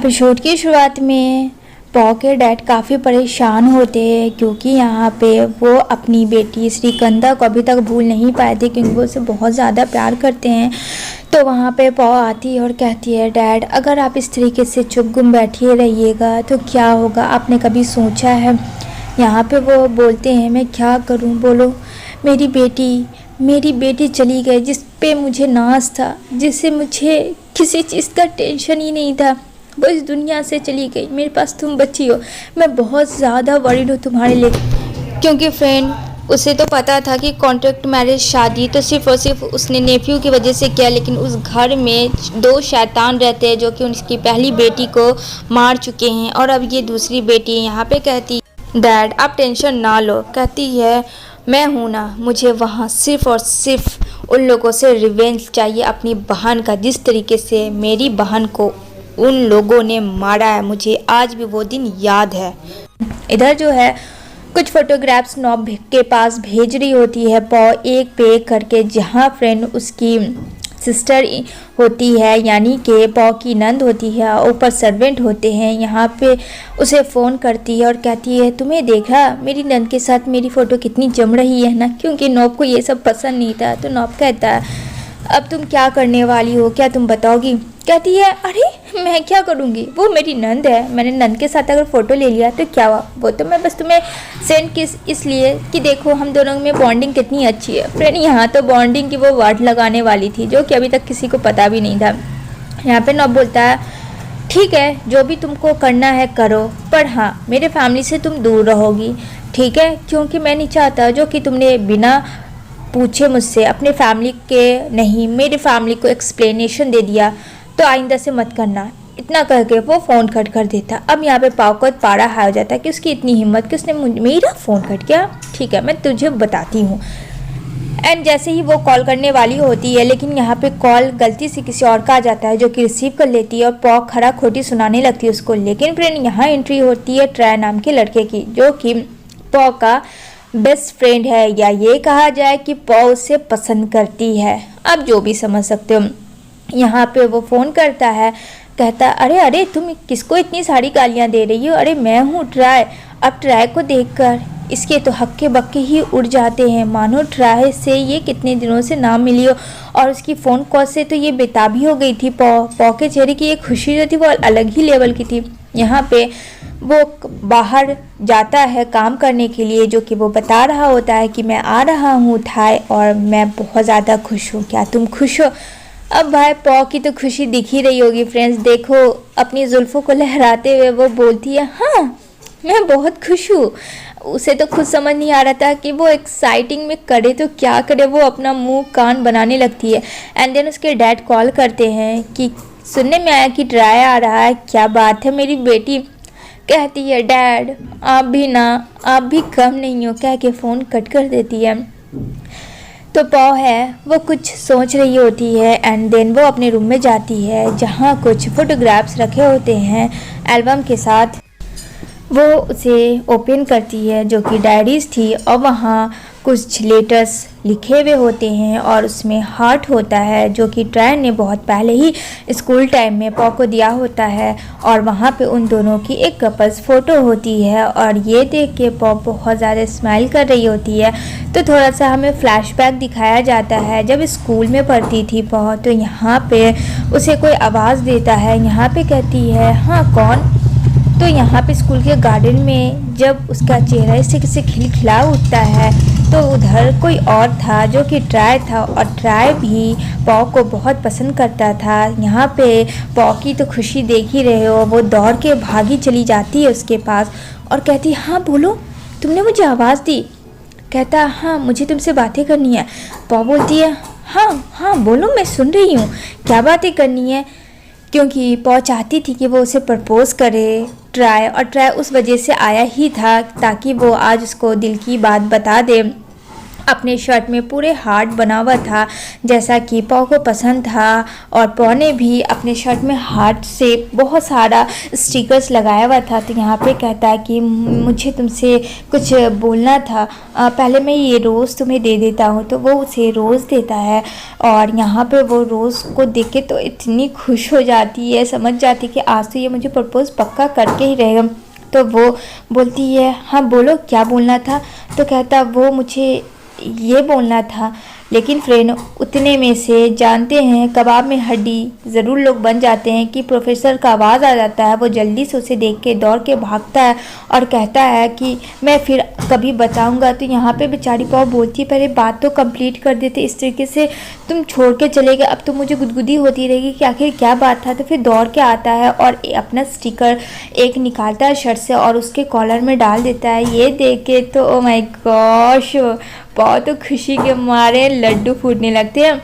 Episode की शुरुआत में पॉ के डैड काफ़ी परेशान होते हैं क्योंकि यहाँ पे वो अपनी बेटी श्रीकंधा को अभी तक भूल नहीं पाए थे क्योंकि वो उसे बहुत ज़्यादा प्यार करते हैं। तो वहाँ पे पॉ आती है और कहती है, डैड अगर आप इस तरीके से चुप गुम बैठे रहिएगा तो क्या होगा, आपने कभी सोचा है। यहाँ पे वो बोलते हैं, मैं क्या करूँ, बोलो। मेरी बेटी चली गई जिस पे मुझे नाज था, जिससे मुझे किसी चीज़ का टेंशन ही नहीं था, वो इस दुनिया से चली गई। मेरे पास तुम बच्ची हो, मैं बहुत ज़्यादा वरीड हूँ तुम्हारे लिए। क्योंकि फ्रेंड उसे तो पता था कि कॉन्ट्रैक्ट मैरिज शादी तो सिर्फ और सिर्फ उसने नेफ्यू की वजह से किया, लेकिन उस घर में 2 शैतान रहते हैं जो कि उसकी पहली बेटी को मार चुके हैं और अब ये दूसरी बेटी यहाँ पे कहती, डैड आप टेंशन ना लो। कहती है, मैं हूँ ना, मुझे वहाँ सिर्फ और सिर्फ उन लोगों से रिवेंज चाहिए अपनी बहन का, जिस तरीके से मेरी बहन को उन लोगों ने मारा है, मुझे आज भी वो दिन याद है। इधर जो है कुछ फोटोग्राफ्स नॉब के पास भेज रही होती है पॉ एक पे एक करके, जहाँ फ्रेंड उसकी सिस्टर होती है यानी कि पॉ की नंद होती है, ऊपर सर्वेंट होते हैं। यहाँ पे उसे फ़ोन करती है और कहती है, तुम्हें देखा मेरी नंद के साथ मेरी फ़ोटो कितनी जम रही है ना, क्योंकि नॉब को ये सब पसंद नहीं था। तो नॉब कहता है, अब तुम क्या करने वाली हो, क्या तुम बताओगी। कहती है, अरे मैं क्या करूँगी, वो मेरी नंद है, मैंने नंद के साथ अगर फ़ोटो ले लिया तो क्या हुआ, वो तो मैं बस तुम्हें सेंड इसलिए कि देखो हम दोनों में बॉन्डिंग कितनी अच्छी है। फ्रेंड यहाँ तो बॉन्डिंग की वो वर्ड लगाने वाली थी जो कि अभी तक किसी को पता भी नहीं था। यहाँ पे नॉब बोलता है, ठीक है जो भी तुमको करना है करो, पर हाँ मेरे फैमिली से तुम दूर रहोगी, ठीक है, क्योंकि मैं नहीं चाहता जो कि तुमने बिना पूछे मुझसे अपने फैमिली के नहीं मेरे फैमिली को एक्सप्लेनेशन दे दिया, तो आइंदा से मत करना। इतना करके वो फ़ोन कट कर देता। अब यहाँ पे पाव को पारा हार हो जाता है कि उसकी इतनी हिम्मत कि उसने मेरा फ़ोन कट किया, ठीक है मैं तुझे बताती हूँ। एंड जैसे ही वो कॉल करने वाली होती है, लेकिन यहाँ पे कॉल गलती से किसी और का आ जाता है जो कि रिसीव कर लेती है और पॉ खरा खोटी सुनाने लगती है उसको। लेकिन फ्रेंड यहाँ एंट्री होती है ट्राय नाम के लड़के की, जो कि पॉ का बेस्ट फ्रेंड है, या ये कहा जाए कि पॉ उसे पसंद करती है, अब जो भी समझ सकते हो। यहाँ पे वो फ़ोन करता है, कहता अरे अरे तुम किसको इतनी सारी गालियाँ दे रही हो, अरे मैं हूँ ट्राय। अब ट्राय को देखकर इसके तो हक्के बक्के ही उड़ जाते हैं, मानो ट्राय से ये कितने दिनों से ना मिली हो, और उसकी फ़ोन कॉल से तो ये बेताबी हो गई थी। पॉ के चेहरे की एक खुशी जो थी वो अलग ही लेवल की थी। यहाँ पे वो बाहर जाता है काम करने के लिए, जो कि वो बता रहा होता है कि मैं आ रहा हूँ थाई और मैं बहुत ज़्यादा खुश हूँ, क्या तुम खुश हो। अब भाई पॉ की तो खुशी दिख ही रही होगी फ्रेंड्स, देखो अपनी जुल्फ़ों को लहराते हुए वो बोलती है, हाँ मैं बहुत खुश हूँ। उसे तो खुद समझ नहीं आ रहा था कि वो एक्साइटिंग में करे तो क्या करे, वो अपना मुंह कान बनाने लगती है। एंड देन उसके डैड कॉल करते हैं कि सुनने में आया कि ट्राय आ रहा है, क्या बात है मेरी बेटी। कहती है, डैड आप भी कम नहीं हो, कह के फ़ोन कट कर देती है। तो पॉ है वो कुछ सोच रही होती है एंड देन वो अपने रूम में जाती है जहाँ कुछ फोटोग्राफ्स रखे होते हैं एल्बम के साथ। वो उसे ओपन करती है जो कि डायरीज़ थी, और वहाँ कुछ लेटर्स लिखे हुए होते हैं और उसमें हार्ट होता है जो कि ट्राय ने बहुत पहले ही स्कूल टाइम में पॉ को दिया होता है, और वहाँ पे उन दोनों की एक कपल्स फ़ोटो होती है। और ये देख के पॉ बहुत ज़्यादा स्माइल कर रही होती है। तो थोड़ा सा हमें फ्लैशबैक दिखाया जाता है जब स्कूल में पढ़ती थी पॉ, तो यहाँ पे उसे कोई आवाज़ देता है। यहाँ पे कहती है, हाँ कौन। तो यहाँ पे स्कूल के गार्डन में जब उसका चेहरा इससे खिलखिला उठता है तो उधर कोई और था जो कि ट्राय था, और ट्राय भी पॉ को बहुत पसंद करता था। यहाँ पे पॉ की तो खुशी देख ही रहे हो, वो दौड़ के भागी चली जाती है उसके पास और कहती है, हाँ बोलो तुमने मुझे आवाज़ दी। कहता हाँ मुझे तुमसे बातें करनी है। पॉ बोलती है, हाँ बोलो मैं सुन रही हूँ, क्या बातें करनी है। क्योंकि पॉ चाहती थी कि वो उसे प्रपोज़ करे ट्राय, और ट्राय उस वजह से आया ही था ताकि वो आज उसको दिल की बात बता दे। अपने शर्ट में पूरे हार्ट बना हुआ था जैसा कि पौ को पसंद था, और पौ ने भी अपने शर्ट में हार्ट से बहुत सारा स्टिकर्स लगाया हुआ था। तो यहाँ पे कहता है कि मुझे तुमसे कुछ बोलना था, पहले मैं ये रोज़ तुम्हें दे देता हूँ। तो वो उसे रोज़ देता है, और यहाँ पे वो रोज़ को देख के तो इतनी खुश हो जाती है, समझ जाती है कि आज तो ये मुझे प्रपोज़ पक्का करके ही रहेगा। तो वो बोलती है हाँ बोलो क्या बोलना था। तो कहता वो मुझे ये बोलना था, लेकिन फ्रेंड उतने में से जानते हैं कबाब में हड्डी ज़रूर लोग बन जाते हैं कि प्रोफेसर का आवाज़ आ जाता है। वो जल्दी से उसे देख के दौड़ के भागता है और कहता है कि मैं फिर कभी बताऊंगा। तो यहाँ पे बेचारी पौ बोलती है पहले बात तो कंप्लीट कर देते, इस तरीके से तुम छोड़ के चले गए, अब तो मुझे गुदगुदी होती रहेगी कि आखिर क्या बात था। तो फिर दौड़ के आता है और अपना स्टिकर एक निकालता है शर्ट से और उसके कॉलर में डाल देता है। ये देख के तो ओ माय गॉश, बहुत खुशी के मारे लड्डू फूटने लगते हैं।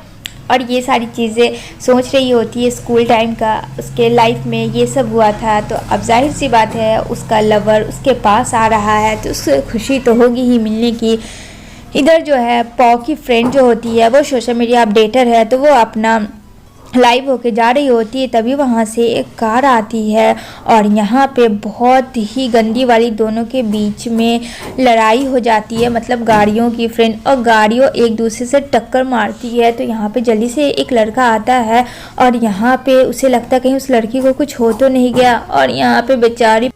और ये सारी चीज़ें सोच रही होती है स्कूल टाइम का, उसके लाइफ में ये सब हुआ था। तो अब जाहिर सी बात है उसका लवर उसके पास आ रहा है तो उससे खुशी तो होगी ही मिलने की। इधर जो है पौ की फ्रेंड जो होती है वो सोशल मीडिया अपडेटर है, तो वो अपना लाइव होके जा रही होती है। तभी वहाँ से एक कार आती है और यहाँ पे बहुत ही गंदी वाली दोनों के बीच में लड़ाई हो जाती है, मतलब गाड़ियों की फ्रेंड, और गाड़ियों एक दूसरे से टक्कर मारती है। तो यहाँ पे जल्दी से एक लड़का आता है और यहाँ पे उसे लगता है कहीं उस लड़की को कुछ हो तो नहीं गया, और यहाँ पे बेचारी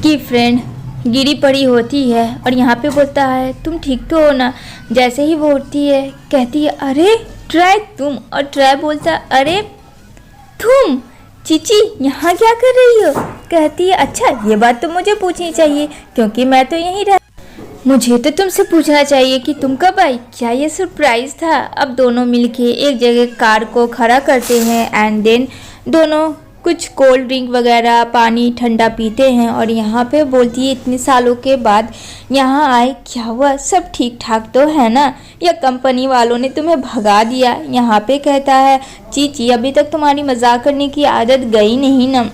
की फ्रेंड गिरी पड़ी होती है और यहाँ पे बोलता है तुम ठीक तो हो ना। जैसे ही वो उठती है कहती है अरे ट्राई तुम, और ट्राई बोलता अरे तुम चीची यहाँ क्या कर रही हो। कहती है अच्छा ये बात तो मुझे पूछनी चाहिए क्योंकि मैं तो यहीं रह, मुझे तो तुमसे पूछना चाहिए कि तुम कब आई, क्या ये सरप्राइज था। अब दोनों मिलके एक जगह कार को खड़ा करते हैं एंड देन दोनों कुछ कोल्ड ड्रिंक वगैरह पानी ठंडा पीते हैं। और यहाँ पे बोलती है इतने सालों के बाद यहाँ आए, क्या हुआ सब ठीक ठाक तो है ना, या कंपनी वालों ने तुम्हें भगा दिया। यहाँ पे कहता है चीची अभी तक तुम्हारी मजाक करने की आदत गई नहीं ना।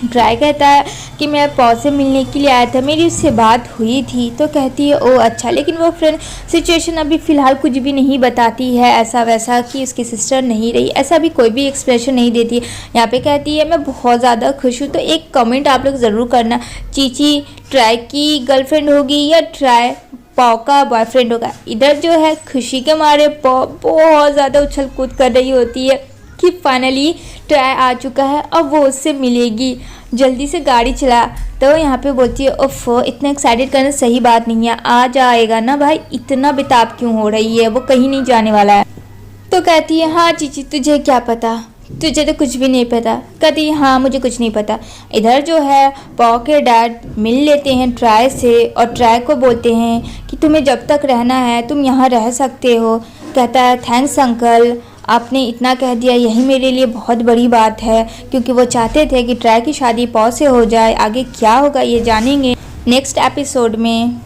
ट्राई कहता है कि मैं पौ से मिलने के लिए आया था, मेरी उससे बात हुई थी। तो कहती है ओ अच्छा, लेकिन वो फ्रेंड सिचुएशन अभी फ़िलहाल कुछ भी नहीं बताती है ऐसा वैसा कि उसकी सिस्टर नहीं रही, ऐसा भी कोई भी एक्सप्रेशन नहीं देती। यहाँ पे कहती है मैं बहुत ज़्यादा खुश हूँ। तो एक कमेंट आप लोग ज़रूर करना, चीची ट्राई की गर्लफ्रेंड होगी या ट्राई पौ का बॉयफ्रेंड होगा। इधर जो है खुशी के मारे पौ बहुत ज़्यादा उछल कूद कर रही होती है कि फाइनली ट्राई आ चुका है, अब वो उससे मिलेगी, जल्दी से गाड़ी चला। तो यहाँ पे बोलती है ओफो इतना एक्साइटेड करना सही बात नहीं है, आ जाएगा ना भाई, इतना बेताब क्यों हो रही है, वो कहीं नहीं जाने वाला है। तो कहती है हाँ चीची तुझे क्या पता, तुझे तो कुछ भी नहीं पता। कहती है हाँ मुझे कुछ नहीं पता। इधर जो है पौ के डैड मिल लेते हैं ट्राई से और ट्राई को बोलते हैं कि तुम्हें जब तक रहना है तुम यहाँ रह सकते हो। कहता है थैंक्स अंकल, आपने इतना कह दिया यही मेरे लिए बहुत बड़ी बात है, क्योंकि वो चाहते थे कि ट्राई की शादी पौ से हो जाए। आगे क्या होगा ये जानेंगे नेक्स्ट एपिसोड में।